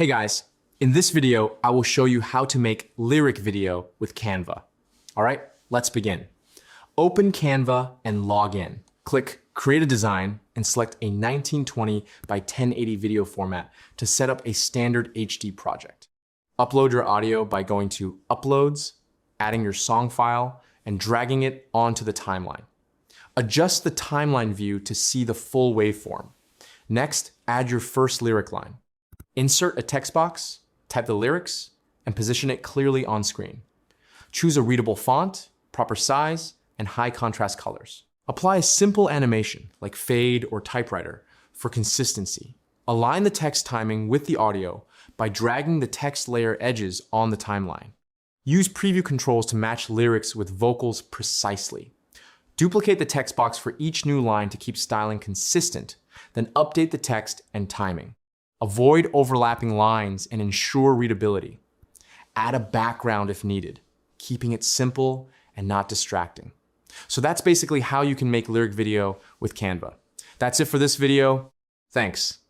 Hey guys, in this video, I will show you how to make lyric video with Canva. All right, let's begin. Open Canva and log in. Click Create a Design and select a 1920 by 1080 video format to set up a standard HD project. Upload your audio by going to Uploads, adding your song file, and dragging it onto the timeline. Adjust the timeline view to see the full waveform. Next, add your first lyric line. Insert a text box, type the lyrics, and position it clearly on screen. Choose a readable font, proper size, and high contrast colors. Apply a simple animation like fade or typewriter for consistency. Align the text timing with the audio by dragging the text layer edges on the timeline. Use preview controls to match lyrics with vocals precisely. Duplicate the text box for each new line to keep styling consistent, then update the text and timing. Avoid overlapping lines and ensure readability. Add a background if needed, keeping it simple and not distracting. So that's basically how you can make lyric video with Canva. That's it for this video. Thanks.